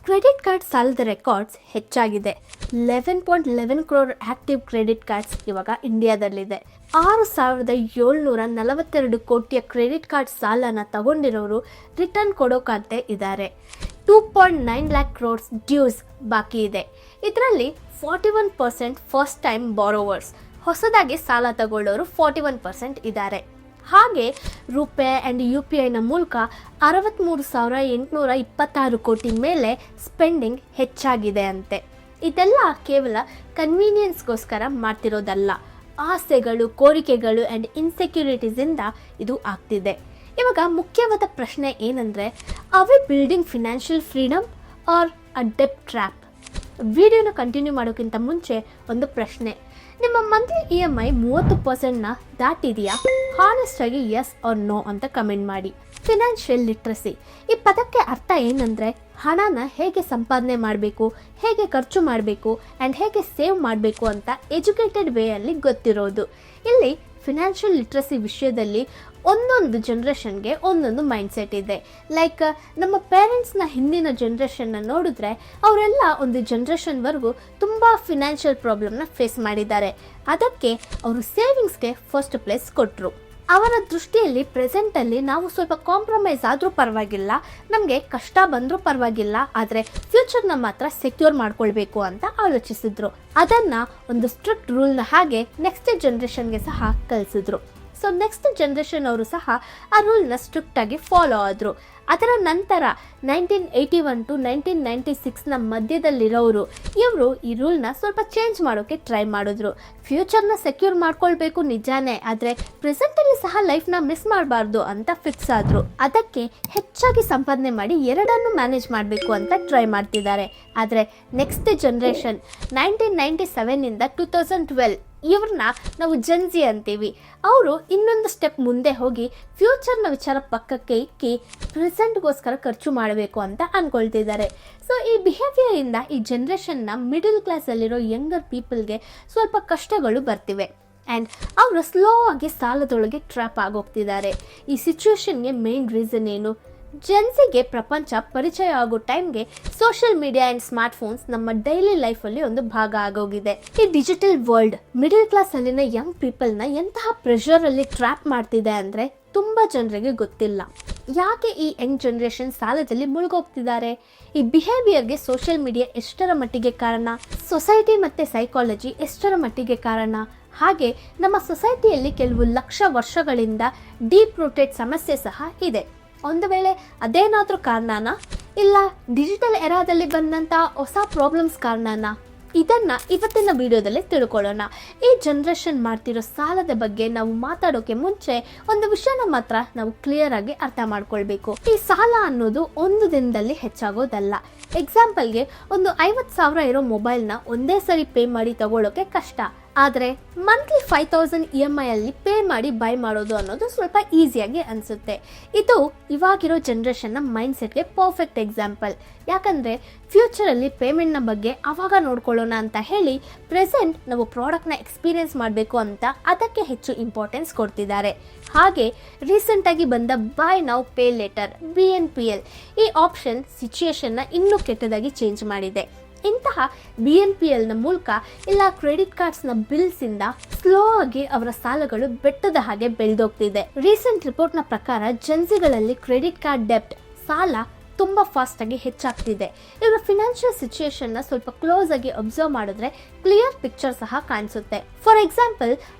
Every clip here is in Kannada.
ಕ್ರೆಡಿಟ್ ಕಾರ್ಡ್ ಸಾಲದ ರೆಕಾರ್ಡ್ಸ್ ಹೆಚ್ಚಾಗಿದೆ. 11.11 ಕ್ರೋರ್ ಆಕ್ಟಿವ್ ಕ್ರೆಡಿಟ್ ಕಾರ್ಡ್ಸ್ ಇವಾಗ ಇಂಡಿಯಾದಲ್ಲಿದೆ. 6,742 ಕೋಟಿಯ ಕ್ರೆಡಿಟ್ ಕಾರ್ಡ್ ಸಾಲನ ತಗೊಂಡಿರೋರು ರಿಟರ್ನ್ ಕೊಡೋಕಂತೆ ಇದ್ದಾರೆ. 2.9 ಲ್ಯಾಕ್ ಕ್ರೋರ್ಸ್ ಡ್ಯೂಸ್ ಬಾಕಿ ಇದೆ. ಇದರಲ್ಲಿ 41% ಫಸ್ಟ್ ಟೈಮ್ ಬಾರೋವರ್ಸ್, ಹೊಸದಾಗಿ ಸಾಲ ತಗೊಳ್ಳೋರು 41% ಇದ್ದಾರೆ. ಹಾಗೆ ರುಪೇ ಆ್ಯಂಡ್ UPIನ ಮೂಲಕ 63,826 ಕೋಟಿ ಮೇಲೆ ಸ್ಪೆಂಡಿಂಗ್ ಹೆಚ್ಚಾಗಿದೆ ಅಂತೆ. ಇದೆಲ್ಲ ಕೇವಲ ಕನ್ವೀನಿಯನ್ಸ್ಗೋಸ್ಕರ ಮಾಡ್ತಿರೋದಲ್ಲ, ಆಸೆಗಳು, ಕೋರಿಕೆಗಳು ಆ್ಯಂಡ್ ಇನ್ಸೆಕ್ಯೂರಿಟೀಸಿಂದ ಇದು ಆಗ್ತಿದೆ. ಇವಾಗ ಮುಖ್ಯವಾದ ಪ್ರಶ್ನೆ ಏನಂದರೆ, are we building financial freedom or a debt trap? ವಿಡಿಯೋನ ಕಂಟಿನ್ಯೂ ಮಾಡೋಕ್ಕಿಂತ ಮುಂಚೆ ಒಂದು ಪ್ರಶ್ನೆ, ನಿಮ್ಮ ಮಂತ್ಲಿ EMI 30%ನ ದಾಟಿದೆಯಾ? ಹಾನೆಸ್ಟಾಗಿ ಎಸ್ ಆರ್ ನೋ ಅಂತ ಕಮೆಂಟ್ ಮಾಡಿ. ಫಿನಾನ್ಷಿಯಲ್ ಲಿಟ್ರಸಿ ಈ ಪದಕ್ಕೆ ಅರ್ಥ ಏನಂದರೆ, ಹಣನ ಹೇಗೆ ಸಂಪಾದನೆ ಮಾಡಬೇಕು, ಹೇಗೆ ಖರ್ಚು ಮಾಡಬೇಕು ಆ್ಯಂಡ್ ಹೇಗೆ ಸೇವ್ ಮಾಡಬೇಕು ಅಂತ ಎಜುಕೇಟೆಡ್ ವೇಯಲ್ಲಿ ಗೊತ್ತಿರೋದು. ಇಲ್ಲಿ ಫಿನಾನ್ಷಿಯಲ್ ಲಿಟ್ರಸಿ ವಿಷಯದಲ್ಲಿ ಒಂದೊಂದು ಜನ್ರೇಷನ್ಗೆ ಒಂದೊಂದು ಮೈಂಡ್ಸೆಟ್ ಇದೆ. ಲೈಕ್ ನಮ್ಮ ಪೇರೆಂಟ್ಸ್ನ ಹಿಂದಿನ ಜನ್ರೇಷನ್ನ ನೋಡಿದ್ರೆ ಅವರೆಲ್ಲ ಒಂದು ಜನ್ರೇಷನ್ವರೆಗೂ ತುಂಬ ಫಿನಾನ್ಷಿಯಲ್ ಪ್ರಾಬ್ಲಮ್ನ ಫೇಸ್ ಮಾಡಿದ್ದಾರೆ. ಅದಕ್ಕೆ ಅವರು ಸೇವಿಂಗ್ಸ್ಗೆ ಫಸ್ಟ್ ಪ್ಲೇಸ್ ಕೊಟ್ಟರು. ಅವರ ದೃಷ್ಟಿಯಲ್ಲಿ ಪ್ರೆಸೆಂಟಲ್ಲಿ ನಾವು ಸ್ವಲ್ಪ ಕಾಂಪ್ರಮೈಸ್ ಆದರೂ ಪರವಾಗಿಲ್ಲ, ನಮಗೆ ಕಷ್ಟ ಬಂದರೂ ಪರವಾಗಿಲ್ಲ, ಆದರೆ ಫ್ಯೂಚರ್ನ ಮಾತ್ರ ಸೆಕ್ಯೂರ್ ಮಾಡ್ಕೊಳ್ಬೇಕು ಅಂತ ಆಲೋಚಿಸಿದ್ರು. ಅದನ್ನು ಒಂದು ಸ್ಟ್ರಿಕ್ಟ್ ರೂಲ್ನ ಹಾಗೆ ನೆಕ್ಸ್ಟ್ ಜನ್ರೇಷನ್ಗೆ ಸಹ ಕಲಿಸಿದ್ರು. ಸೊ ನೆಕ್ಸ್ಟ್ ಜನ್ರೇಷನ್ ಅವರು ಸಹ ಆ ರೂಲ್ನ ಸ್ಟ್ರಿಕ್ಟಾಗಿ ಫಾಲೋ ಆದರು. ಅದರ ನಂತರ 1981 to 1996ನ ಮಧ್ಯದಲ್ಲಿರೋರು ಇವರು ಈ ರೂಲ್ನ ಸ್ವಲ್ಪ ಚೇಂಜ್ ಮಾಡೋಕ್ಕೆ ಟ್ರೈ ಮಾಡಿದ್ರು. ಫ್ಯೂಚರ್ನ ಸೆಕ್ಯೂರ್ ಮಾಡ್ಕೊಳ್ಬೇಕು ನಿಜಾನೇ, ಆದರೆ ಪ್ರೆಸೆಂಟಲ್ಲಿ ಸಹ ಲೈಫ್ನ ಮಿಸ್ ಮಾಡಬಾರ್ದು ಅಂತ ಫಿಕ್ಸ್ ಆದರು. ಅದಕ್ಕೆ ಹೆಚ್ಚಾಗಿ ಸಂಪಾದನೆ ಮಾಡಿ ಎರಡನ್ನೂ ಮ್ಯಾನೇಜ್ ಮಾಡಬೇಕು ಅಂತ ಟ್ರೈ ಮಾಡ್ತಿದ್ದಾರೆ. ಆದರೆ ನೆಕ್ಸ್ಟ್ ಜನ್ರೇಷನ್ 1997ಇಂದ 2012 ಇವ್ರನ್ನ ನಾವು ಜನ್ಜಿ ಅಂತೀವಿ. ಅವರು ಇನ್ನೊಂದು ಸ್ಟೆಪ್ ಮುಂದೆ ಹೋಗಿ ಫ್ಯೂಚರ್ನ ವಿಚಾರ ಪಕ್ಕಕ್ಕೆ ಇಕ್ಕಿ ಪ್ರೆಸೆಂಟ್ಗೋಸ್ಕರ ಖರ್ಚು ಮಾಡಬೇಕು ಅಂತ ಅಂದ್ಕೊಳ್ತಿದ್ದಾರೆ. ಸೊ ಈ ಬಿಹೇವಿಯರಿಂದ ಈ ಜನ್ರೇಷನ್ನ ಮಿಡಲ್ ಕ್ಲಾಸಲ್ಲಿರೋ ಯಂಗರ್ ಪೀಪಲ್ಗೆ ಸ್ವಲ್ಪ ಕಷ್ಟಗಳು ಬರ್ತಿವೆ ಆ್ಯಂಡ್ ಅವರು ಸ್ಲೋ ಆಗಿ ಸಾಲದೊಳಗೆ ಟ್ರ್ಯಾಪ್ ಆಗೋಗ್ತಿದ್ದಾರೆ. ಈ ಸಿಚುವೇಶನ್ಗೆ ಮೇನ್ ರೀಸನ್ ಏನು? ಜೆನ್ಸಿಗೆ ಪ್ರಪಂಚ ಪರಿಚಯ ಆಗೋ ಟೈಮ್ಗೆ ಸೋಷಿಯಲ್ ಮೀಡಿಯಾ ಆ್ಯಂಡ್ ಸ್ಮಾರ್ಟ್ಫೋನ್ಸ್ ನಮ್ಮ ಡೈಲಿ ಲೈಫಲ್ಲಿ ಒಂದು ಭಾಗ ಆಗೋಗಿದೆ. ಈ ಡಿಜಿಟಲ್ ವರ್ಲ್ಡ್ ಮಿಡಲ್ ಕ್ಲಾಸಲ್ಲಿನ ಯಂಗ್ ಪೀಪಲ್ನ ಎಂತಹ ಪ್ರೆಷರಲ್ಲಿ ಟ್ರ್ಯಾಪ್ ಮಾಡ್ತಿದೆ ಅಂದರೆ ತುಂಬ ಜನರಿಗೆ ಗೊತ್ತಿಲ್ಲ. ಯಾಕೆ ಈ ಯಂಗ್ ಜನ್ರೇಷನ್ ಸಾಲದಲ್ಲಿ ಮುಳುಗೋಗ್ತಿದ್ದಾರೆ? ಈ ಬಿಹೇವಿಯರ್ಗೆ ಸೋಷಿಯಲ್ ಮೀಡಿಯಾ ಎಷ್ಟರ ಮಟ್ಟಿಗೆ ಕಾರಣ? ಸೊಸೈಟಿ ಮತ್ತು ಸೈಕಾಲಜಿ ಎಷ್ಟರ ಮಟ್ಟಿಗೆ ಕಾರಣ? ಹಾಗೆ ನಮ್ಮ ಸೊಸೈಟಿಯಲ್ಲಿ ಕೆಲವು ಲಕ್ಷ ವರ್ಷಗಳಿಂದ ಡೀಪ್ ರೂಟೆಡ್ ಸಮಸ್ಯೆ ಸಹ ಇದೆ. ಒಂದು ವೇಳೆ ಅದೇನಾದರೂ ಕಾರಣನಾ, ಇಲ್ಲ ಡಿಜಿಟಲ್ ಎರಾದಲ್ಲಿ ಬಂದಂಥ ಹೊಸ ಪ್ರಾಬ್ಲಮ್ಸ್ ಕಾರಣನಾ? ಇದನ್ನು ಇವತ್ತಿನ ವಿಡಿಯೋದಲ್ಲಿ ತಿಳ್ಕೊಳ್ಳೋಣ. ಈ ಜನ್ರೇಷನ್ ಮಾಡ್ತಿರೋ ಸಾಲದ ಬಗ್ಗೆ ನಾವು ಮಾತಾಡೋಕ್ಕೆ ಮುಂಚೆ ಒಂದು ವಿಷಯನ ಮಾತ್ರ ನಾವು ಕ್ಲಿಯರ್ ಆಗಿ ಅರ್ಥ ಮಾಡ್ಕೊಳ್ಬೇಕು. ಈ ಸಾಲ ಅನ್ನೋದು ಒಂದು ದಿನದಲ್ಲಿ ಹೆಚ್ಚಾಗೋದಲ್ಲ. ಎಕ್ಸಾಂಪಲ್ಗೆ ಒಂದು 50,000 ಇರೋ ಮೊಬೈಲ್ನ ಒಂದೇ ಸರಿ ಪೇ ಮಾಡಿ ತಗೊಳ್ಳೋಕೆ ಕಷ್ಟ. ಆದರೆ ಮಂತ್ಲಿ 5,000 EMI ಅಲ್ಲಿ ಪೇ ಮಾಡಿ ಬೈ ಮಾಡೋದು ಅನ್ನೋದು ಸ್ವಲ್ಪ ಈಸಿಯಾಗಿ ಅನಿಸುತ್ತೆ. ಇದು ಇವಾಗಿರೋ ಜನ್ರೇಷನ್ನ ಮೈಂಡ್ಸೆಟ್ಗೆ ಪರ್ಫೆಕ್ಟ್ ಎಕ್ಸಾಂಪಲ್. ಯಾಕಂದರೆ ಫ್ಯೂಚರಲ್ಲಿ ಪೇಮೆಂಟ್ನ ಬಗ್ಗೆ ಆವಾಗ ನೋಡ್ಕೊಳ್ಳೋಣ ಅಂತ ಹೇಳಿ ಪ್ರೆಸೆಂಟ್ ನಾವು ಪ್ರಾಡಕ್ಟ್ನ ಎಕ್ಸ್ಪೀರಿಯೆನ್ಸ್ ಮಾಡಬೇಕು ಅಂತ ಅದಕ್ಕೆ ಹೆಚ್ಚು ಇಂಪಾರ್ಟೆನ್ಸ್ ಕೊಡ್ತಿದ್ದಾರೆ. ಹಾಗೆ ರೀಸೆಂಟಾಗಿ ಬಂದ by now pay litre BNPL ಈ ಆಪ್ಷನ್ ಸಿಚುಯೇಷನ್ನ ಇನ್ನೂ ಕೆಟ್ಟದಾಗಿ ಚೇಂಜ್ ಮಾಡಿದೆ. ಇಂತಹ BNPLನ ಮೂಲಕ ಇಲ್ಲ ಕ್ರೆಡಿಟ್ ಕಾರ್ಡ್ಸ್ನ ಬಿಲ್ಸಿಂದ ಸ್ಲೋ ಆಗಿ ಅವರ ಸಾಲಗಳು ಬೆಟ್ಟದ ಹಾಗೆ ಬೆಳೆದೋಗ್ತಿದೆ. ರೀಸೆಂಟ್ ರಿಪೋರ್ಟ್ನ ಪ್ರಕಾರ ಜನ್ಸಿಗಳಲ್ಲಿ ಕ್ರೆಡಿಟ್ ಕಾರ್ಡ್ ಡೆಪ್ಟ್ ಸಾಲ ತುಂಬ ಫಾಸ್ಟಾಗಿ ಹೆಚ್ಚಾಗ್ತಿದೆ. ಇವರ ಫಿನಾನ್ಷಿಯಲ್ ಸಿಚುಯೇಷನ್ನ ಸ್ವಲ್ಪ ಕ್ಲೋಸ್ ಆಗಿ ಅಬ್ಸರ್ವ್ ಮಾಡಿದ್ರೆ ಕ್ಲಿಯರ್ ಪಿಕ್ಚರ್ ಸಹ ಕಾಣಿಸುತ್ತೆ. ಫಾರ್ ಎಕ್ಸಾಂಪಲ್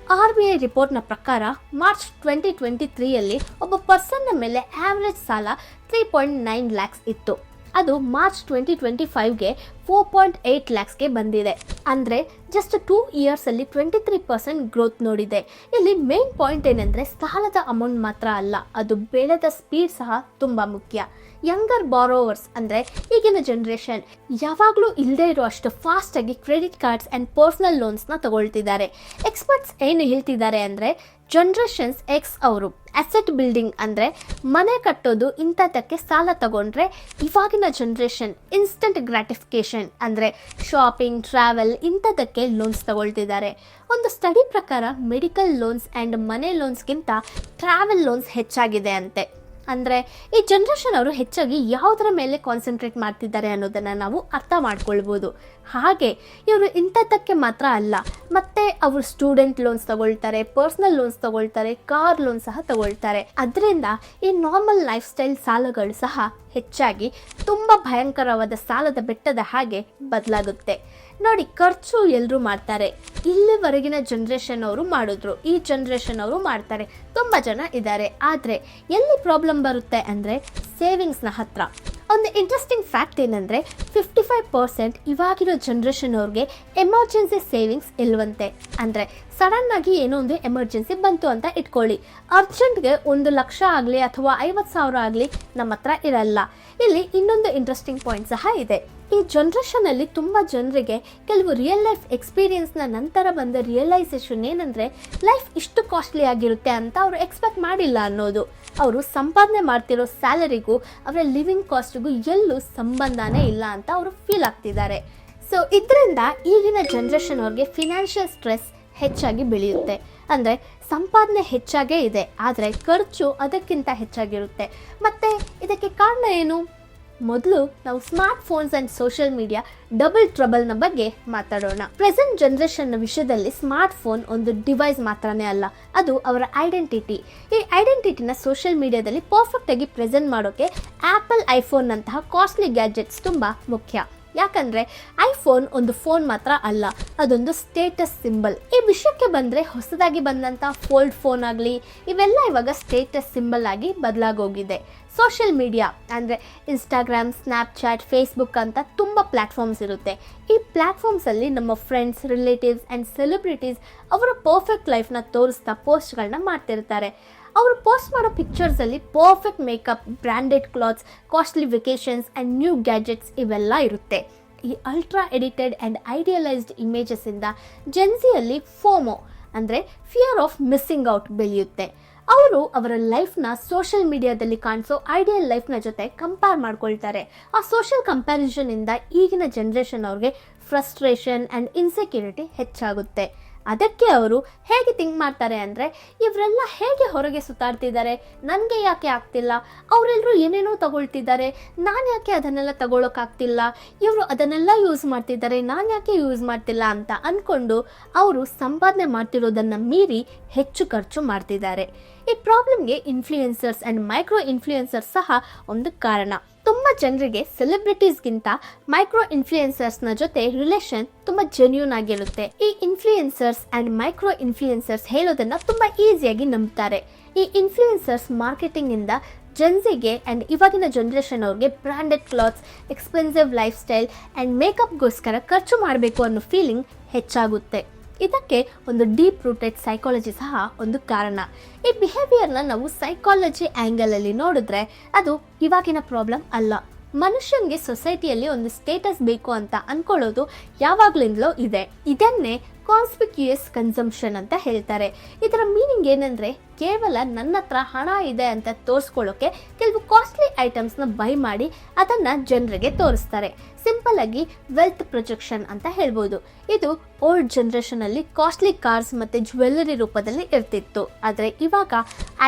RBI ರಿಪೋರ್ಟ್ನ ಪ್ರಕಾರ ಮಾರ್ಚ್ 2023ಯಲ್ಲಿ ಒಬ್ಬ ಪರ್ಸನ್ನ ಮೇಲೆ ಆವ್ರೇಜ್ ಸಾಲ 3.9 ಲ್ಯಾಕ್ಸ್ ಇತ್ತು. ಅದು ಮಾರ್ಚ್ 2025ಗೆ 4.8 ಲ್ಯಾಕ್ಸ್ಗೆ ಬಂದಿದೆ. ಅಂದರೆ ಜಸ್ಟ್ 2 ಇಯರ್ಸಲ್ಲಿ 23% ಗ್ರೋತ್ ನೋಡಿದೆ. ಇಲ್ಲಿ ಮೇನ್ ಪಾಯಿಂಟ್ ಏನಂದರೆ ಸಾಲದ ಅಮೌಂಟ್ ಮಾತ್ರ ಅಲ್ಲ, ಅದು ಬೆಳೆದ ಸ್ಪೀಡ್ ಸಹ ತುಂಬ ಮುಖ್ಯ. ಯಂಗರ್ ಬಾರೋವರ್ಸ್ ಅಂದರೆ ಈಗಿನ ಜನ್ರೇಷನ್ ಯಾವಾಗಲೂ ಇಲ್ಲದೆ ಇರೋ ಅಷ್ಟು ಫಾಸ್ಟಾಗಿ ಕ್ರೆಡಿಟ್ ಕಾರ್ಡ್ಸ್ ಆ್ಯಂಡ್ ಪರ್ಸ್ನಲ್ ಲೋನ್ಸ್ನ ತಗೊಳ್ತಿದ್ದಾರೆ. ಎಕ್ಸ್ಪರ್ಟ್ಸ್ ಏನು ಹೇಳ್ತಿದ್ದಾರೆ ಅಂದರೆ ಜನ್ರೇಷನ್ಸ್ ಎಕ್ಸ್ ಅವರು ಅಸೆಟ್ ಬಿಲ್ಡಿಂಗ್ ಅಂದರೆ ಮನೆ ಕಟ್ಟೋದು ಇಂಥದ್ದಕ್ಕೆ ಸಾಲ ತಗೊಂಡ್ರೆ ಇವಾಗಿನ ಜನ್ರೇಷನ್ ಇನ್ಸ್ಟಂಟ್ ಗ್ರಾಟಿಫಿಕೇಶನ್ ಅಂದರೆ ಶಾಪಿಂಗ್, ಟ್ರಾವೆಲ್ ಇಂಥದ್ದಕ್ಕೆ ಲೋನ್ಸ್ ತಗೊಳ್ತಿದ್ದಾರೆ. ಒಂದು ಸ್ಟಡಿ ಪ್ರಕಾರ ಮೆಡಿಕಲ್ ಲೋನ್ಸ್ ಆ್ಯಂಡ್ ಮನೆ ಲೋನ್ಸ್ಗಿಂತ ಟ್ರಾವೆಲ್ ಲೋನ್ಸ್ ಹೆಚ್ಚಾಗಿದೆ ಅಂತೆ. ಅಂದರೆ ಈ ಜನ್ರೇಷನ್ ಅವರು ಹೆಚ್ಚಾಗಿ ಯಾವುದರ ಮೇಲೆ ಕಾನ್ಸಂಟ್ರೇಟ್ ಮಾಡ್ತಿದ್ದಾರೆ ಅನ್ನೋದನ್ನು ನಾವು ಅರ್ಥ ಮಾಡ್ಕೊಳ್ಬೋದು. ಹಾಗೆ ಇವರು ಇಂಥದ್ದಕ್ಕೆ ಮಾತ್ರ ಅಲ್ಲ, ಮತ್ತು ಅವರು ಸ್ಟೂಡೆಂಟ್ ಲೋನ್ಸ್ ತಗೊಳ್ತಾರೆ, ಪರ್ಸ್ನಲ್ ಲೋನ್ಸ್ ತಗೊಳ್ತಾರೆ, ಕಾರ್ ಲೋನ್ ಸಹ ತಗೊಳ್ತಾರೆ. ಅದರಿಂದ ಈ ನಾರ್ಮಲ್ ಲೈಫ್ ಸ್ಟೈಲ್ ಸಾಲಗಳು ಸಹ ಹೆಚ್ಚಾಗಿ ತುಂಬ ಭಯಂಕರವಾದ ಸಾಲದ ಬೆಟ್ಟದ ಹಾಗೆ ಬದಲಾಗುತ್ತೆ. ನೋಡಿ, ಖರ್ಚು ಎಲ್ಲರೂ ಮಾಡ್ತಾರೆ. ಇಲ್ಲಿವರೆಗಿನ ಜನ್ರೇಷನ್ ಅವರು ಮಾಡಿದ್ರು, ಈ ಜನ್ರೇಷನ್ ಅವರು ಮಾಡ್ತಾರೆ, ತುಂಬ ಜನ ಇದ್ದಾರೆ. ಆದರೆ ಎಲ್ಲಿ ಪ್ರಾಬ್ಲಮ್ ಬರುತ್ತೆ ಅಂದರೆ ಸೇವಿಂಗ್ಸ್ನ ಹತ್ರ. ಒಂದು ಇಂಟ್ರೆಸ್ಟಿಂಗ್ ಫ್ಯಾಕ್ಟ್ ಏನಂದರೆ 55% ಇವಾಗಿರೋ ಜನ್ರೇಷನ್ ಅವ್ರಿಗೆ ಎಮರ್ಜೆನ್ಸಿ ಸೇವಿಂಗ್ಸ್ ಇಲ್ವಂತೆ. ಅಂದರೆ ಸಡನ್ನಾಗಿ ಏನೋ ಒಂದು ಎಮರ್ಜೆನ್ಸಿ ಬಂತು ಅಂತ ಇಟ್ಕೊಳ್ಳಿ, ಅರ್ಜೆಂಟ್ಗೆ 1,00,000 ಆಗಲಿ ಅಥವಾ 50,000 ಆಗಲಿ ನಮ್ಮ ಹತ್ರ ಇರಲ್ಲ. ಇಲ್ಲಿ ಇನ್ನೊಂದು ಇಂಟ್ರೆಸ್ಟಿಂಗ್ ಪಾಯಿಂಟ್ ಸಹ ಇದೆ. ಈ ಜನ್ರೇಷನಲ್ಲಿ ತುಂಬ ಜನರಿಗೆ ಕೆಲವು ರಿಯಲ್ ಲೈಫ್ ಎಕ್ಸ್ಪೀರಿಯನ್ಸ್ನ ನಂತರ ಬಂದ ರಿಯಲೈಸೇಷನ್ ಏನಂದರೆ ಲೈಫ್ ಇಷ್ಟು ಕಾಸ್ಟ್ಲಿ ಆಗಿರುತ್ತೆ ಅಂತ ಅವರು ಎಕ್ಸ್ಪೆಕ್ಟ್ ಮಾಡಿಲ್ಲ ಅನ್ನೋದು. ಅವರು ಸಂಪಾದನೆ ಮಾಡ್ತಿರೋ ಸ್ಯಾಲರಿಗೂ ಅವರ ಲಿವಿಂಗ್ ಕಾಸ್ಟ್ಗೂ ಎಲ್ಲೂ ಸಂಬಂಧನೇ ಇಲ್ಲ ಅಂತ ಅವರು ಫೀಲ್ ಆಗ್ತಿದ್ದಾರೆ. ಸೊ ಇದರಿಂದ ಈಗಿನ ಜನ್ರೇಷನ್ ಅವ್ರಿಗೆ ಫಿನಾನ್ಷಿಯಲ್ ಸ್ಟ್ರೆಸ್ ಹೆಚ್ಚಾಗಿ ಬೆಳೆಯುತ್ತೆ. ಅಂದರೆ ಸಂಪಾದನೆ ಹೆಚ್ಚಾಗೇ ಇದೆ, ಆದರೆ ಖರ್ಚು ಅದಕ್ಕಿಂತ ಹೆಚ್ಚಾಗಿರುತ್ತೆ. ಮತ್ತು ಇದಕ್ಕೆ ಕಾರಣ ಏನು? ಮೊದಲು ನಾವು smart phones and social media double ಟ್ರಬಲ್ನ ಬಗ್ಗೆ ಮಾತಾಡೋಣ. ಪ್ರೆಸೆಂಟ್ ಜನ್ರೇಷನ್ನ ವಿಷಯದಲ್ಲಿ ಸ್ಮಾರ್ಟ್ ಫೋನ್ ಒಂದು ಡಿವೈಸ್ ಮಾತ್ರನೇ ಅಲ್ಲ, ಅದು ಅವರ ಐಡೆಂಟಿಟಿ. ಈ ಐಡೆಂಟಿಟಿನ ಸೋಷಿಯಲ್ ಮೀಡಿಯಾದಲ್ಲಿ ಪರ್ಫೆಕ್ಟಾಗಿ ಪ್ರೆಸೆಂಟ್ ಮಾಡೋಕ್ಕೆ ಆ್ಯಪಲ್ ಐಫೋನ್ನಂತಹ ಕಾಸ್ಟ್ಲಿ ಗ್ಯಾಜೆಟ್ಸ್ ತುಂಬ ಮುಖ್ಯ. ಯಾಕಂದರೆ ಐಫೋನ್ ಒಂದು ಫೋನ್ ಮಾತ್ರ ಅಲ್ಲ, ಅದೊಂದು ಸ್ಟೇಟಸ್ ಸಿಂಬಲ್. ಈ ವಿಷಯಕ್ಕೆ ಬಂದರೆ ಹೊಸದಾಗಿ ಬಂದಂಥ ಫೋಲ್ಡ್ ಫೋನ್ ಆಗಲಿ ಇವೆಲ್ಲ ಇವಾಗ ಸ್ಟೇಟಸ್ ಸಿಂಬಲ್ ಆಗಿ ಬದಲಾಗೋಗಿದೆ. ಸೋಷಿಯಲ್ ಮೀಡಿಯಾ ಅಂದರೆ ಇನ್ಸ್ಟಾಗ್ರಾಮ್, ಸ್ನ್ಯಾಪ್ಚಾಟ್, ಫೇಸ್ಬುಕ್ ಅಂತ ತುಂಬ ಪ್ಲ್ಯಾಟ್ಫಾರ್ಮ್ಸ್ ಇರುತ್ತೆ. ಈ ಪ್ಲ್ಯಾಟ್ಫಾರ್ಮ್ಸಲ್ಲಿ ನಮ್ಮ ಫ್ರೆಂಡ್ಸ್, ರಿಲೇಟಿವ್ಸ್ ಆ್ಯಂಡ್ ಸೆಲೆಬ್ರಿಟೀಸ್ ಅವರ ಪರ್ಫೆಕ್ಟ್ ಲೈಫ್ನ ತೋರಿಸ್ತಾ ಪೋಸ್ಟ್ಗಳನ್ನ ಮಾಡ್ತಿರ್ತಾರೆ. ಅವರು ಪೋಸ್ಟ್ ಮಾಡೋ ಪಿಕ್ಚರ್ಸಲ್ಲಿ perfect makeup, branded clothes, costly vacations and new gadgets ಇವೆಲ್ಲ ಇರುತ್ತೆ. ಈ ಅಲ್ಟ್ರಾ ಎಡಿಟೆಡ್ ಆ್ಯಂಡ್ ಐಡಿಯಲೈಸ್ಡ್ ಇಮೇಜಸ್ಸಿಂದ ಜೆನ್ಸಿಯಲ್ಲಿ ಫೋಮೋ ಅಂದರೆ ಫಿಯರ್ ಆಫ್ ಮಿಸ್ಸಿಂಗ್ ಔಟ್ ಬೆಳೆಯುತ್ತೆ. ಅವರು ಅವರ ಲೈಫ್ನ ಸೋಷಿಯಲ್ ಮೀಡಿಯಾದಲ್ಲಿ ಕಾಣಿಸೋ ಐಡಿಯಲ್ ಲೈಫ್ನ ಜೊತೆ ಕಂಪೇರ್ ಮಾಡ್ಕೊಳ್ತಾರೆ. ಆ ಸೋಷಿಯಲ್ ಕಂಪ್ಯಾರಿಸನ್ನಿಂದ ಈಗಿನ ಜನ್ರೇಷನ್ ಅವ್ರಿಗೆ ಫ್ರಸ್ಟ್ರೇಷನ್ ಆ್ಯಂಡ್ ಇನ್ಸೆಕ್ಯೂರಿಟಿ ಹೆಚ್ಚಾಗುತ್ತೆ. ಅದಕ್ಕೆ ಅವರು ಹೇಗೆ ಥಿಂಕ್ ಮಾಡ್ತಾರೆ ಅಂದರೆ ಇವರೆಲ್ಲ ಹೇಗೆ ಹೊರಗೆ ಸುತ್ತಾಡ್ತಿದ್ದಾರೆ, ನನಗೆ ಯಾಕೆ ಆಗ್ತಿಲ್ಲ, ಅವರೆಲ್ಲರೂ ಏನೇನೋ ತಗೊಳ್ತಿದ್ದಾರೆ, ನಾನು ಯಾಕೆ ಅದನ್ನೆಲ್ಲ ತಗೊಳ್ಳೋಕ್ಕಾಗ್ತಿಲ್ಲ, ಇವರು ಅದನ್ನೆಲ್ಲ ಯೂಸ್ ಮಾಡ್ತಿದ್ದಾರೆ, ನಾನು ಯಾಕೆ ಯೂಸ್ ಮಾಡ್ತಿಲ್ಲ ಅಂತ ಅಂದ್ಕೊಂಡು ಅವರು ಸಂಪಾದನೆ ಮಾಡ್ತಿರೋದನ್ನು ಮೀರಿ ಹೆಚ್ಚು ಖರ್ಚು ಮಾಡ್ತಿದ್ದಾರೆ. ಈ ಪ್ರಾಬ್ಲಮ್ಗೆ ಇನ್ಫ್ಲೂಯೆನ್ಸರ್ಸ್ ಆ್ಯಂಡ್ ಮೈಕ್ರೋ ಇನ್ಫ್ಲೂಯೆನ್ಸರ್ಸ್ ಸಹ ಒಂದು ಕಾರಣ. ತುಂಬ ಜನರಿಗೆ ಸೆಲೆಬ್ರಿಟೀಸ್ಗಿಂತ ಮೈಕ್ರೋ ಇನ್ಫ್ಲೂಯೆನ್ಸರ್ಸ್ನ ಜೊತೆ ರಿಲೇಷನ್ ತುಂಬ ಜೆನ್ಯೂನ್ ಆಗಿರುತ್ತೆ. ಈ ಇನ್ಫ್ಲೂಯೆನ್ಸರ್ಸ್ ಆ್ಯಂಡ್ ಮೈಕ್ರೋ ಇನ್ಫ್ಲೂಯೆನ್ಸರ್ಸ್ ಹೇಳೋದನ್ನು ತುಂಬ ಈಸಿಯಾಗಿ ನಂಬ್ತಾರೆ. ಈ ಇನ್ಫ್ಲೂಯೆನ್ಸರ್ಸ್ ಮಾರ್ಕೆಟಿಂಗಿಂದ ಜೆನ್ಸಿಗೆ ಆ್ಯಂಡ್ ಇವಾಗಿನ ಜನ್ರೇಷನ್ ಅವ್ರಿಗೆ branded clothes, expensive lifestyle and ಮೇಕಪ್ಗೋಸ್ಕರ ಖರ್ಚು ಮಾಡಬೇಕು ಅನ್ನೋ ಫೀಲಿಂಗ್ ಹೆಚ್ಚಾಗುತ್ತೆ. ಇದಕ್ಕೆ ಒಂದು ಡೀಪ್ ರೂಟೆಡ್ ಸೈಕಾಲಜಿ ಸಹ ಒಂದು ಕಾರಣ. ಈ ಬಿಹೇವಿಯರ್ನ ನಾವು ಸೈಕಾಲಜಿ ಆ್ಯಂಗಲಲ್ಲಿ ನೋಡಿದ್ರೆ ಅದು ಇವಾಗಿನ ಪ್ರಾಬ್ಲಮ್ ಅಲ್ಲ. ಮನುಷ್ಯನಿಗೆ ಸೊಸೈಟಿಯಲ್ಲಿ ಒಂದು ಸ್ಟೇಟಸ್ ಬೇಕು ಅಂತ ಅಂದ್ಕೊಳ್ಳೋದು ಯಾವಾಗಲಿಂದಲೂ ಇದೆ. ಇದನ್ನೇ ಕಾನ್ಸ್ಪಿಕ್ಯೂಯಸ್ ಕನ್ಸಂಪ್ಷನ್ ಅಂತ ಹೇಳ್ತಾರೆ. ಇದರ ಮೀನಿಂಗ್ ಏನಂದರೆ ಕೇವಲ ನನ್ನ ಹತ್ರ ಹಣ ಇದೆ ಅಂತ ತೋರಿಸ್ಕೊಳ್ಳೋಕ್ಕೆ ಕೆಲವು ಕಾಸ್ಟ್ಲಿ ಐಟಮ್ಸ್ನ ಬೈ ಮಾಡಿ ಅದನ್ನು ಜನರಿಗೆ ತೋರಿಸ್ತಾರೆ. ಸಿಂಪಲ್ ಆಗಿ ವೆಲ್ತ್ ಪ್ರೊಜೆಕ್ಷನ್ ಅಂತ ಹೇಳ್ಬೋದು. ಇದು ಓಲ್ಡ್ ಜನ್ರೇಷನಲ್ಲಿ ಕಾಸ್ಟ್ಲಿ ಕಾರ್ಸ್ ಮತ್ತು ಜ್ಯುವೆಲ್ಲರಿ ರೂಪದಲ್ಲಿ ಇರ್ತಿತ್ತು. ಆದರೆ ಇವಾಗ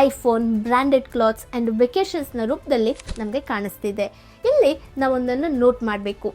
ಐಫೋನ್, ಬ್ರ್ಯಾಂಡೆಡ್ ಕ್ಲಾತ್ಸ್ ಆ್ಯಂಡ್ ವೆಕೇಷನ್ಸ್ನ ರೂಪದಲ್ಲಿ ನಮಗೆ ಕಾಣಿಸ್ತಿದೆ. ಇಲ್ಲಿ ನಾವೊಂದನ್ನು ನೋಟ್ ಮಾಡಬೇಕು.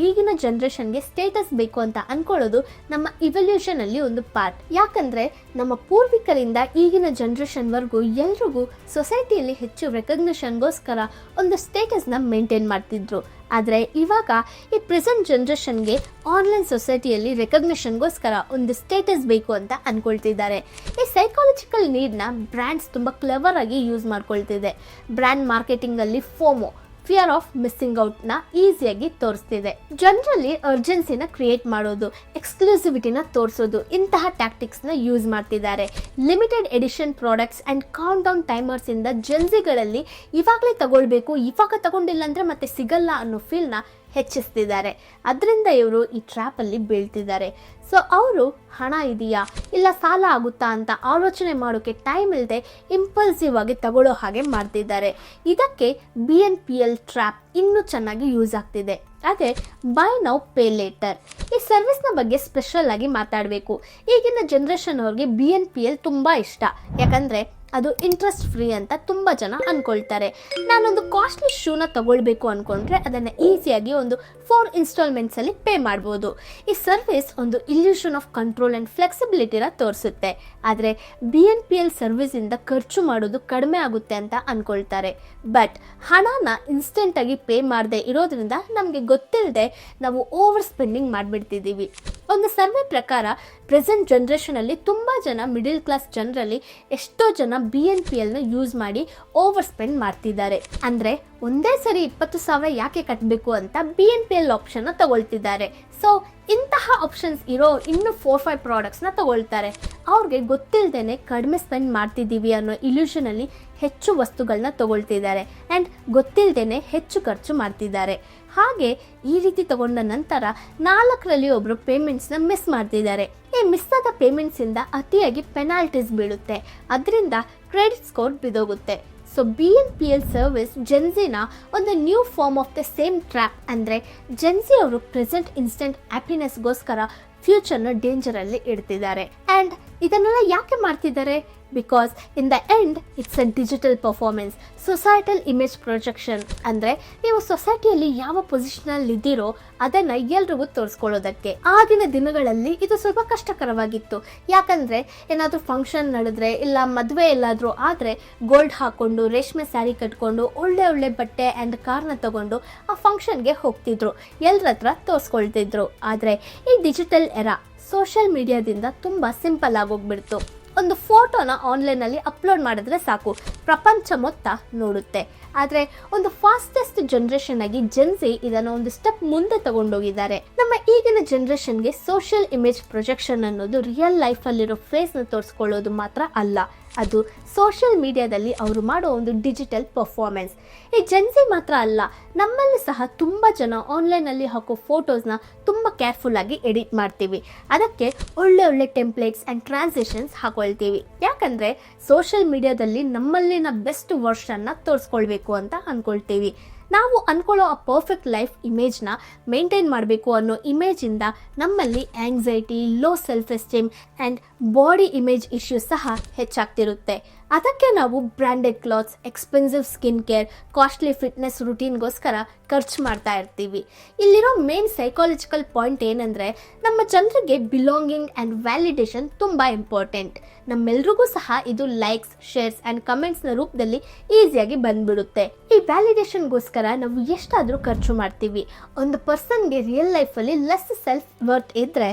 ಈಗಿನ ಜನ್ರೇಷನ್ಗೆ ಸ್ಟೇಟಸ್ ಬೇಕು ಅಂತ ಅಂದ್ಕೊಳ್ಳೋದು ನಮ್ಮ ಇವಲ್ಯೂಷನಲ್ಲಿ ಒಂದು ಪಾರ್ಟ್. ಯಾಕಂದರೆ ನಮ್ಮ ಪೂರ್ವಿಕರಿಂದ ಈಗಿನ ಜನ್ರೇಷನ್ವರೆಗೂ ಎಲ್ರಿಗೂ ಸೊಸೈಟಿಯಲ್ಲಿ ಹೆಚ್ಚು ರೆಕಗ್ನಿಷನ್ಗೋಸ್ಕರ ಒಂದು ಸ್ಟೇಟಸ್ನ ಮೇಂಟೈನ್ ಮಾಡ್ತಿದ್ರು. ಆದರೆ ಇವಾಗ ಈ ಪ್ರೆಸೆಂಟ್ ಜನ್ರೇಷನ್ಗೆ ಆನ್ಲೈನ್ ಸೊಸೈಟಿಯಲ್ಲಿ ರೆಕಗ್ನಿಷನ್ಗೋಸ್ಕರ ಒಂದು ಸ್ಟೇಟಸ್ ಬೇಕು ಅಂತ ಅಂದ್ಕೊಳ್ತಿದ್ದಾರೆ. ಈ ಸೈಕಾಲಜಿಕಲ್ ನೀಡ್ನ ಬ್ರ್ಯಾಂಡ್ಸ್ ತುಂಬ ಕ್ಲೆವರ್ ಆಗಿ ಯೂಸ್ ಮಾಡ್ಕೊಳ್ತಿದೆ. ಬ್ರ್ಯಾಂಡ್ ಮಾರ್ಕೆಟಿಂಗಲ್ಲಿ ಫೋಮೋ, ಫಿಯರ್ ಆಫ್ ಮಿಸ್ಸಿಂಗ್ ಔಟ್ನ ಈಸಿಯಾಗಿ ತೋರಿಸ್ತಿದೆ. ಜನರಲ್ಲಿ ಅರ್ಜೆನ್ಸಿನ ಕ್ರಿಯೇಟ್ ಮಾಡೋದು, ಎಕ್ಸ್ಕ್ಲೂಸಿವಿಟಿನ ತೋರಿಸೋದು, ಇಂತಹ ಟ್ಯಾಕ್ಟಿಕ್ಸ್ನ ಯೂಸ್ ಮಾಡ್ತಿದ್ದಾರೆ. Limited edition products and countdown ಟೈಮರ್ಸಿಂದ ಜನ್ಸಿಗಳಲ್ಲಿ ಇವಾಗಲೇ ತಗೊಳ್ಬೇಕು, ಇವಾಗ ತಗೊಂಡಿಲ್ಲ ಅಂದರೆ ಮತ್ತೆ ಸಿಗಲ್ಲ ಅನ್ನೋ ಫೀಲ್ನ ಹೆಚ್ಚಿಸ್ತಿದ್ದಾರೆ. ಅದರಿಂದ ಇವರು ಈ ಟ್ರ್ಯಾಪಲ್ಲಿ ಬೀಳ್ತಿದ್ದಾರೆ. ಸೊ ಅವರು ಹಣ ಇದೆಯಾ ಇಲ್ಲ ಸಾಲ ಆಗುತ್ತಾ ಅಂತ ಆಲೋಚನೆ ಮಾಡೋಕ್ಕೆ ಟೈಮ್ ಇಲ್ಲದೆ ಇಂಪಲ್ಸಿವ್ ಆಗಿ ತಗೊಳ್ಳೋ ಹಾಗೆ ಮಾಡ್ತಿದ್ದಾರೆ. ಇದಕ್ಕೆ BNPL ಟ್ರ್ಯಾಪ್ ಇನ್ನೂ ಚೆನ್ನಾಗಿ ಯೂಸ್ ಆಗ್ತಿದೆ. ಅದೇ ಬೈ ನೌ ಪೇ ಲೇಟರ್. ಈ ಸರ್ವಿಸ್ನ ಬಗ್ಗೆ ಸ್ಪೆಷಲ್ ಆಗಿ ಮಾತಾಡಬೇಕು. ಈಗಿನ ಜನ್ರೇಷನ್ ಅವ್ರಿಗೆ BNPL ತುಂಬ ಇಷ್ಟ. ಯಾಕಂದರೆ ಅದು ಇಂಟ್ರೆಸ್ಟ್ ಫ್ರೀ ಅಂತ ತುಂಬ ಜನ ಅಂದ್ಕೊಳ್ತಾರೆ. ನಾನೊಂದು ಕಾಸ್ಟ್ಲಿ ಶೂನ ತಗೊಳ್ಬೇಕು ಅಂದ್ಕೊಂಡ್ರೆ ಅದನ್ನು ಈಸಿಯಾಗಿ ಒಂದು 4 ಇನ್ಸ್ಟಾಲ್ಮೆಂಟ್ಸಲ್ಲಿ ಪೇ ಮಾಡ್ಬೋದು. ಈ ಸರ್ವಿಸ್ ಒಂದು ಇಲ್ಯೂಷನ್ ಆಫ್ ಕಂಟ್ರೋಲ್ ಆ್ಯಂಡ್ ಫ್ಲೆಕ್ಸಿಬಿಲಿಟಿನ ತೋರಿಸುತ್ತೆ. ಆದರೆ BNPL ಸರ್ವಿಸಿಂದ ಖರ್ಚು ಮಾಡೋದು ಕಡಿಮೆ ಆಗುತ್ತೆ ಅಂತ ಅಂದ್ಕೊಳ್ತಾರೆ. ಬಟ್ ಹಣನ ಇನ್ಸ್ಟೆಂಟಾಗಿ ಪೇ ಮಾಡದೆ ಇರೋದ್ರಿಂದ ನಮಗೆ ಗೊತ್ತಿಲ್ಲದೆ ನಾವು ಓವರ್ ಸ್ಪೆಂಡಿಂಗ್ ಮಾಡಿಬಿಡ್ತಿದ್ದೀವಿ. ಒಂದು ಸರ್ವೆ ಪ್ರಕಾರ ಪ್ರೆಸೆಂಟ್ ಜನ್ರೇಷನಲ್ಲಿ ತುಂಬ ಜನ ಮಿಡಿಲ್ ಕ್ಲಾಸ್ ಜನರಲ್ಲಿ ಎಷ್ಟೋ ಜನ BNPLನ ಯೂಸ್ ಮಾಡಿ ಓವರ್ ಸ್ಪೆಂಡ್ ಮಾಡ್ತಿದ್ದಾರೆ. ಅಂದರೆ ಒಂದೇ ಸರಿ 20,000 ಯಾಕೆ ಕಟ್ಟಬೇಕು ಅಂತ BNPL ಆಪ್ಷನ್ನ ತಗೊಳ್ತಿದ್ದಾರೆ. ಸೊ ಇಂತಹ ಆಪ್ಷನ್ಸ್ ಇರೋ ಇನ್ನೂ 4-5 ಪ್ರಾಡಕ್ಟ್ಸ್ನ ತಗೊಳ್ತಾರೆ. ಅವ್ರಿಗೆ ಗೊತ್ತಿಲ್ಲದೇ ಕಡಿಮೆ ಸ್ಪೆಂಡ್ ಮಾಡ್ತಿದ್ದೀವಿ ಅನ್ನೋ ಇಲ್ಯೂಷನಲ್ಲಿ ಹೆಚ್ಚು ವಸ್ತುಗಳನ್ನ ತಗೊಳ್ತಿದ್ದಾರೆ ಆ್ಯಂಡ್ ಗೊತ್ತಿಲ್ಲದೇ ಹೆಚ್ಚು ಖರ್ಚು ಮಾಡ್ತಿದ್ದಾರೆ. ಹಾಗೆ ಈ ರೀತಿ ತಗೊಂಡ ನಂತರ 4ರಲ್ಲಿ ಒಬ್ಬರು ಪೇಮೆಂಟ್ಸ್ನ ಮಿಸ್ ಮಾಡ್ತಿದ್ದಾರೆ. ಈ ಮಿಸ್ ಆದ ಪೇಮೆಂಟ್ಸಿಂದ ಅತಿಯಾಗಿ ಪೆನಾಲ್ಟೀಸ್ ಬೀಳುತ್ತೆ. ಅದರಿಂದ ಕ್ರೆಡಿಟ್ ಸ್ಕೋರ್ ಬಿದ್ದೋಗುತ್ತೆ. ಸೊ BNPL ಸರ್ವಿಸ್ ಜೆನ್ಸಿನ ಒಂದು new form of the same trap. ಅಂದರೆ ಜೆನ್ಸಿ ಅವರು ಪ್ರೆಸೆಂಟ್ ಇನ್ಸ್ಟೆಂಟ್ ಹ್ಯಾಪಿನೆಸ್ಗೋಸ್ಕರ ಫ್ಯೂಚರ್ನ ಡೇಂಜರಲ್ಲಿ ಇಡ್ತಿದ್ದಾರೆ. ಆ್ಯಂಡ್ ಇದನ್ನೆಲ್ಲ ಯಾಕೆ ಮಾಡ್ತಿದ್ದಾರೆ? Because in the end it's a digital performance, societal image projection. ಅಂದರೆ ನೀವು ಸೊಸೈಟಿಯಲ್ಲಿ ಯಾವ ಪೊಸಿಷನಲ್ಲಿ ಇದ್ದೀರೋ ಅದನ್ನು ಎಲ್ರಿಗೂ ತೋರಿಸ್ಕೊಳ್ಳೋದಕ್ಕೆ. ಆಗಿನ ದಿನಗಳಲ್ಲಿ ಇದು ಸ್ವಲ್ಪ ಕಷ್ಟಕರವಾಗಿತ್ತು. ಯಾಕಂದರೆ ಏನಾದರೂ ಫಂಕ್ಷನ್ ನಡೆದ್ರೆ ಇಲ್ಲ ಮದುವೆ ಎಲ್ಲಾದರೂ ಆದರೆ ಗೋಲ್ಡ್ ಹಾಕ್ಕೊಂಡು ರೇಷ್ಮೆ ಸ್ಯಾರಿ ಕಟ್ಕೊಂಡು ಒಳ್ಳೆ ಬಟ್ಟೆ ಆ್ಯಂಡ್ ಕಾರ್ನ ತಗೊಂಡು ಆ ಫಂಕ್ಷನ್ಗೆ ಹೋಗ್ತಿದ್ರು, ಎಲ್ಲರ ಹತ್ರ ತೋರಿಸ್ಕೊಳ್ತಿದ್ರು. ಆದರೆ ಈ ಡಿಜಿಟಲ್ ಎರಾ ಸೋಷಿಯಲ್ ಮೀಡಿಯಾದಿಂದ ತುಂಬ ಸಿಂಪಲ್ ಆಗೋಗ್ಬಿಡ್ತು. ಒಂದು ಫೋಟೋನ ಆನ್ಲೈನಲ್ಲಿ ಅಪ್ಲೋಡ್ ಮಾಡಿದ್ರೆ ಸಾಕು, ಪ್ರಪಂಚ ಮೊತ್ತ ನೋಡುತ್ತೆ. ಆದರೆ ಒಂದು ಫಾಸ್ಟೆಸ್ಟ್ ಜನ್ರೇಷನ್ ಆಗಿ ಜೆನ್ಸಿ ಇದನ್ನು ಒಂದು ಸ್ಟೆಪ್ ಮುಂದೆ ತಗೊಂಡೋಗಿದ್ದಾರೆ. ನಮ್ಮ ಈಗಿನ ಜನ್ರೇಷನ್ಗೆ ಸೋಷಿಯಲ್ ಇಮೇಜ್ ಪ್ರೊಜೆಕ್ಷನ್ ಅನ್ನೋದು ರಿಯಲ್ ಲೈಫಲ್ಲಿರೋ ಫೇಸ್ನ ತೋರಿಸ್ಕೊಳ್ಳೋದು ಮಾತ್ರ ಅಲ್ಲ, ಅದು ಸೋಷಿಯಲ್ ಮೀಡಿಯಾದಲ್ಲಿ ಅವರು ಮಾಡೋ ಒಂದು ಡಿಜಿಟಲ್ ಪರ್ಫಾರ್ಮೆನ್ಸ್. ಈ ಜೆನ್ಸಿ ಮಾತ್ರ ಅಲ್ಲ, ನಮ್ಮಲ್ಲಿ ಸಹ ತುಂಬ ಜನ ಆನ್ಲೈನಲ್ಲಿ ಹಾಕೋ ಫೋಟೋಸ್ನ ತುಂಬ ಕೇರ್ಫುಲ್ಲಾಗಿ ಎಡಿಟ್ ಮಾಡ್ತೀವಿ. ಅದಕ್ಕೆ ಒಳ್ಳೆ ಟೆಂಪ್ಲೇಟ್ಸ್ ಆ್ಯಂಡ್ ಟ್ರಾನ್ಸಿಷನ್ಸ್ ಹಾಕೊಳ್ತೀವಿ. ಯಾಕಂದರೆ ಸೋಷಿಯಲ್ ಮೀಡಿಯಾದಲ್ಲಿ ನಮ್ಮಲ್ಲಿನ ಬೆಸ್ಟ್ ವರ್ಷನ್ನ ತೋರಿಸ್ಕೊಳ್ಬೇಕು ಅಂತ ಅಂದ್ಕೊಳ್ತೀವಿ. ನಾವು ಅಂದ್ಕೊಳ್ಳೋ ಆ ಪರ್ಫೆಕ್ಟ್ ಲೈಫ್ ಇಮೇಜ್ನ ಮೇಂಟೈನ್ ಮಾಡಬೇಕು ಅನ್ನೋ ಇಮೇಜಿಂದ ನಮ್ಮಲ್ಲಿ anxiety, low self esteem and body image issues ಸಹ ಹೆಚ್ಚಾಗ್ತಿರುತ್ತೆ. ಅದಕ್ಕೆ ನಾವು branded clothes, expensive skin care, costly fitness ರುಟೀನ್ಗೋಸ್ಕರ ಖರ್ಚು ಮಾಡ್ತಾ ಇರ್ತೀವಿ. ಇಲ್ಲಿರೋ ಮೇನ್ ಸೈಕಾಲಜಿಕಲ್ ಪಾಯಿಂಟ್ ಏನಂದರೆ, ನಮ್ಮ ಜನರಿಗೆ ಬಿಲಾಂಗಿಂಗ್ ಆ್ಯಂಡ್ ವ್ಯಾಲಿಡೇಷನ್ ತುಂಬ ಇಂಪಾರ್ಟೆಂಟ್. ನಮ್ಮೆಲ್ರಿಗೂ ಸಹ ಇದು ಲೈಕ್ಸ್, ಶೇರ್ಸ್ ಆ್ಯಂಡ್ ಕಮೆಂಟ್ಸ್ನ ರೂಪದಲ್ಲಿ ಈಸಿಯಾಗಿ ಬಂದ್ಬಿಡುತ್ತೆ. ಈ ವ್ಯಾಲಿಡೇಷನ್ಗೋಸ್ಕರ ನಾವು ಎಷ್ಟಾದರೂ ಖರ್ಚು ಮಾಡ್ತೀವಿ. ಒಂದು ಪರ್ಸನ್ಗೆ ರಿಯಲ್ ಲೈಫಲ್ಲಿ ಲೆಸ್ ಸೆಲ್ಫ್ ವರ್ತ್ ಇದ್ದರೆ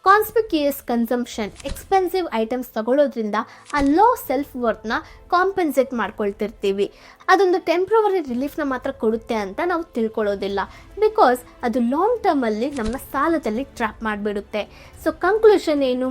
ಕಾನ್ಸ್ಪಿಕ್ಯೂಯಸ್ ಕನ್ಸಂಪ್ಷನ್, ಎಕ್ಸ್ಪೆನ್ಸಿವ್ ಐಟಮ್ಸ್ ತಗೊಳ್ಳೋದ್ರಿಂದ ಆ ಲೋ ಸೆಲ್ಫ್ ವರ್ತ್ನ ಕಾಂಪೆನ್ಸೇಟ್ ಮಾಡ್ಕೊಳ್ತಿರ್ತೀವಿ. ಅದೊಂದು ಟೆಂಪ್ರವರಿ ರಿಲೀಫ್ನ ಮಾತ್ರ ಕೊಡುತ್ತೆ ಅಂತ ನಾವು ತಿಳ್ಕೊಳ್ಳೋದಿಲ್ಲ. ಬಿಕಾಸ್ ಅದು ಲಾಂಗ್ ಟರ್ಮಲ್ಲಿ ನಮ್ಮನ್ನ ಸಾಲದಲ್ಲಿ ಟ್ರ್ಯಾಪ್ ಮಾಡಿಬಿಡುತ್ತೆ. ಸೊ ಕನ್ಕ್ಲೂಷನ್ ಏನು?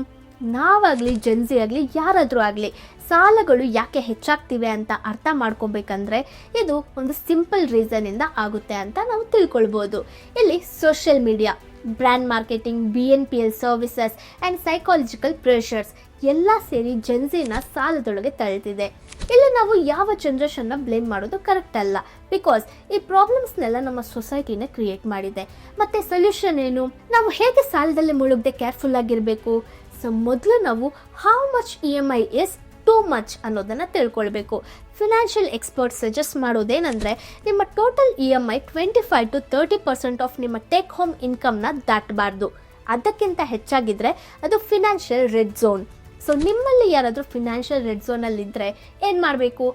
ನಾವಾಗಲಿ, ಜೆನ್ಸಿ ಆಗಲಿ, ಯಾರಾದರೂ ಆಗಲಿ ಸಾಲಗಳು ಯಾಕೆ ಹೆಚ್ಚಾಗ್ತಿವೆ ಅಂತ ಅರ್ಥ ಮಾಡ್ಕೋಬೇಕಂದ್ರೆ ಇದು ಒಂದು ಸಿಂಪಲ್ ರೀಸನಿಂದ ಆಗುತ್ತೆ ಅಂತ ನಾವು ತಿಳ್ಕೊಳ್ಬೋದು. ಇಲ್ಲಿ social media, brand marketing, BNPL services and psychological pressures ಎಲ್ಲ ಸೇರಿ ಜೆನ್ಸಿನ ಸಾಲದೊಳಗೆ ತಳ್ತಿದೆ. ಇಲ್ಲಿ ನಾವು ಯಾವ ಜನ್ರೇಷನ್ನ ಬ್ಲೇಮ್ ಮಾಡೋದು ಕರೆಕ್ಟ್ ಅಲ್ಲ. ಬಿಕಾಸ್ ಈ ಪ್ರಾಬ್ಲಮ್ಸ್ನೆಲ್ಲ ನಮ್ಮ ಸೊಸೈಟಿನೇ ಕ್ರಿಯೇಟ್ ಮಾಡಿದೆ. ಮತ್ತು ಸೊಲ್ಯೂಷನ್ ಏನು? ನಾವು ಹೇಗೆ ಸಾಲದಲ್ಲಿ ಮುಳುಗದೆ ಕೇರ್ಫುಲ್ ಆಗಿರಬೇಕು? ಸೊ ಮೊದಲು ನಾವು how much EMI is too much ಅನ್ನೋದನ್ನು ತಿಳ್ಕೊಳ್ಬೇಕು. ಫಿನಾನ್ಷಿಯಲ್ ಎಕ್ಸ್ಪರ್ಟ್ಸ್ ಸಜೆಸ್ಟ್ ಮಾಡೋದೇನೆಂದರೆ, ನಿಮ್ಮ ಟೋಟಲ್ EMI 25 to 30% ಆಫ್ ನಿಮ್ಮ ಟೇಕ್ ಹೋಮ್ ಇನ್ಕಮ್ನ ದಾಟಬಾರ್ದು. ಅದಕ್ಕಿಂತ ಹೆಚ್ಚಾಗಿದ್ದರೆ ಅದು ಫಿನಾನ್ಷಿಯಲ್ ರೆಡ್ ಝೋನ್. ಸೊ ನಿಮ್ಮಲ್ಲಿ ಯಾರಾದರೂ ಫಿನಾನ್ಷಿಯಲ್ ರೆಡ್ ಝೋನಲ್ಲಿದ್ದರೆ ಏನು ಮಾಡಬೇಕು?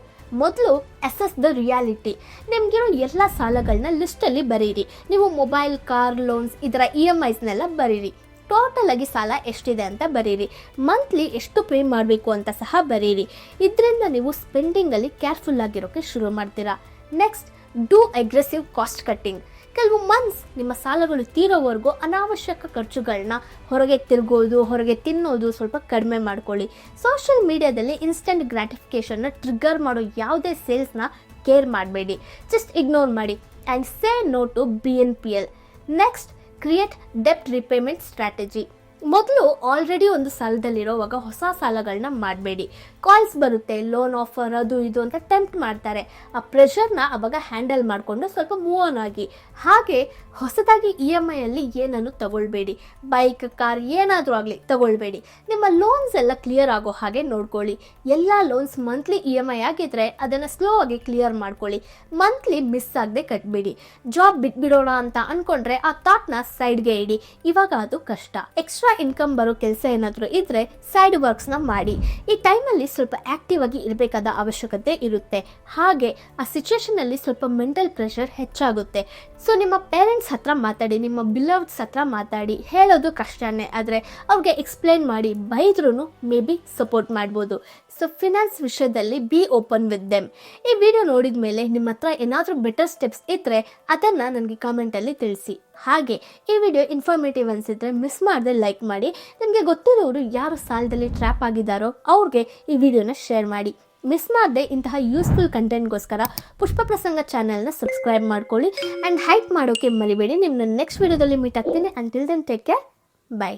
ಮೊದಲು ಅಸೆಸ್ ದ ರಿಯಾಲಿಟಿ. ನಿಮಗಿರೋ ಎಲ್ಲ ಸಾಲಗಳನ್ನ ಲಿಸ್ಟಲ್ಲಿ ಬರೀರಿ. ನೀವು ಮೊಬೈಲ್, ಕಾರ್ ಲೋನ್ಸ್ ಇದರ EMIಸ್ನೆಲ್ಲ ಬರೀರಿ. ಟೋಟಲ್ ಆಗಿ ಸಾಲ ಎಷ್ಟಿದೆ ಅಂತ ಬರೀರಿ. ಮಂತ್ಲಿ ಎಷ್ಟು ಪೇ ಮಾಡಬೇಕು ಅಂತ ಸಹ ಬರೀರಿ. ಇದರಿಂದ ನೀವು ಸ್ಪೆಂಡಿಂಗಲ್ಲಿ ಕೇರ್ಫುಲ್ ಆಗಿರೋಕ್ಕೆ ಶುರು ಮಾಡ್ತೀರಾ. Next, do aggressive cost cutting. ಕೆಲವು ಮಂತ್ಸ್ ನಿಮ್ಮ ಸಾಲಗಳು ತೀರೋವರೆಗೂ ಅನಾವಶ್ಯಕ ಖರ್ಚುಗಳನ್ನ, ಹೊರಗೆ ತಿರುಗೋದು, ಹೊರಗೆ ತಿನ್ನೋದು ಸ್ವಲ್ಪ ಕಡಿಮೆ ಮಾಡ್ಕೊಳ್ಳಿ. ಸೋಷಿಯಲ್ ಮೀಡಿಯಾದಲ್ಲಿ ಇನ್ಸ್ಟೆಂಟ್ ಗ್ರಾಟಿಫಿಕೇಷನ್ನ ಟ್ರಿಗರ್ ಮಾಡೋ ಯಾವುದೇ ಸೇಲ್ಸ್ನ ಕೇರ್ ಮಾಡಬೇಡಿ. ಜಸ್ಟ್ ಇಗ್ನೋರ್ ಮಾಡಿ and say no to BNPL. Next, create ಡೆಪ್ಟ್ ರಿಪೇಮೆಂಟ್ ಸ್ಟ್ರಾಟಜಿ. ಮೊದಲು ಆಲ್ರೆಡಿ ಒಂದು ಸಾಲದಲ್ಲಿರೋವಾಗ ಹೊಸ ಸಾಲಗಳನ್ನ ಮಾಡಬೇಡಿ. ಕಾಲ್ಸ್ ಬರುತ್ತೆ, ಲೋನ್ ಆಫರ್ ಅದು ಇದು ಅಂತ ಟೆಂಪ್ಟ್ ಮಾಡ್ತಾರೆ. ಆ ಪ್ರೆಷರ್ನ ಅವಾಗ ಹ್ಯಾಂಡಲ್ ಮಾಡಿಕೊಂಡು ಸ್ವಲ್ಪ ಮೂವ್ ಆನ್ ಆಗಿ. ಹಾಗೆ ಹೊಸದಾಗಿ EMIಯಲ್ಲಿ ಏನನ್ನು ತಗೊಳ್ಬೇಡಿ. ಬೈಕ್, ಕಾರ್ ಏನಾದರೂ ಆಗಲಿ ತಗೊಳ್ಬೇಡಿ. ನಿಮ್ಮ ಲೋನ್ಸ್ ಎಲ್ಲ ಕ್ಲಿಯರ್ ಆಗೋ ಹಾಗೆ ನೋಡ್ಕೊಳ್ಳಿ. ಎಲ್ಲ ಲೋನ್ಸ್ ಮಂತ್ಲಿ EMI ಆಗಿದ್ರೆ ಅದನ್ನು ಸ್ಲೋ ಆಗಿ ಕ್ಲಿಯರ್ ಮಾಡ್ಕೊಳ್ಳಿ. ಮಂತ್ಲಿ ಮಿಸ್ ಆಗದೆ ಕಟ್ಬೇಡಿ. ಜಾಬ್ ಬಿಟ್ಬಿಡೋಣ ಅಂತ ಅಂದ್ಕೊಂಡ್ರೆ ಆ ಥಾಟ್ನ ಸೈಡ್ಗೆ ಇಡಿ. ಇವಾಗ ಅದು ಕಷ್ಟ. ಎಕ್ಸ್ಟ್ರಾ ಇನ್ಕಮ್ ಬರೋ ಕೆಲಸ ಏನಾದರೂ ಇದ್ದರೆ ಸೈಡ್ ವರ್ಕ್ಸ್ನ ಮಾಡಿ. ಈ ಟೈಮಲ್ಲಿ ಸ್ವಲ್ಪ ಆ್ಯಕ್ಟಿವ್ ಆಗಿ ಇರಬೇಕಾದ ಅವಶ್ಯಕತೆ ಇರುತ್ತೆ. ಹಾಗೆ ಆ ಸಿಚುವೇಶನಲ್ಲಿ ಸ್ವಲ್ಪ ಮೆಂಟಲ್ ಪ್ರೆಷರ್ ಹೆಚ್ಚಾಗುತ್ತೆ. ಸೊ ನಿಮ್ಮ ಪೇರೆಂಟ್ಸ್ ಹತ್ರ ಮಾತಾಡಿ, ನಿಮ್ಮ ಬಿಲವ್ಡ್ಸ್ ಹತ್ರ ಮಾತಾಡಿ. ಹೇಳೋದು ಕಷ್ಟನೇ, ಆದರೆ ಅವ್ರಿಗೆ ಎಕ್ಸ್ಪ್ಲೇನ್ ಮಾಡಿ, ಬೈದ್ರೂ ಮೇ ಬಿ ಸಪೋರ್ಟ್ ಮಾಡ್ಬೋದು. ಸೊ ಫಿನಾನ್ಸ್ ವಿಷಯದಲ್ಲಿ ಬಿ ಓಪನ್ ವಿತ್ ದೆಮ್. ಈ ವಿಡಿಯೋ ನೋಡಿದ ಮೇಲೆ ನಿಮ್ಮ ಹತ್ರ ಏನಾದರೂ ಬೆಟರ್ ಸ್ಟೆಪ್ಸ್ ಇದ್ದರೆ ಅದನ್ನು ನನಗೆ ಕಾಮೆಂಟಲ್ಲಿ ತಿಳಿಸಿ. ಹಾಗೆ ಈ ವಿಡಿಯೋ ಇನ್ಫಾರ್ಮೇಟಿವ್ ಅನಿಸಿದ್ರೆ ಮಿಸ್ ಮಾಡದೆ ಲೈಕ್ ಮಾಡಿ. ನಿಮಗೆ ಗೊತ್ತಿರೋರು ಯಾರು ಸಾಲದಲ್ಲಿ ಟ್ರ್ಯಾಪ್ ಆಗಿದ್ದಾರೋ ಅವ್ರಿಗೆ ಈ ವಿಡಿಯೋನ ಶೇರ್ ಮಾಡಿ. ಮಿಸ್ ಮಾಡದೆ ಇಂತಹ ಯೂಸ್ಫುಲ್ ಕಂಟೆಂಟ್ಗೋಸ್ಕರ ಪುಷ್ಪ ಪ್ರಸಂಗ ಚಾನೆಲ್ನ ಸಬ್ಸ್ಕ್ರೈಬ್ ಮಾಡ್ಕೊಳ್ಳಿ ಆ್ಯಂಡ್ ಹೈಕ್ ಮಾಡೋಕ್ಕೆ ಮರಿಬೇಡಿ. ನಿಮ್ಮನ್ನ ನೆಕ್ಸ್ಟ್ ವಿಡಿಯೋದಲ್ಲಿ ಮೀಟ್ ಆಗ್ತೀನಿ. Until then take care, by.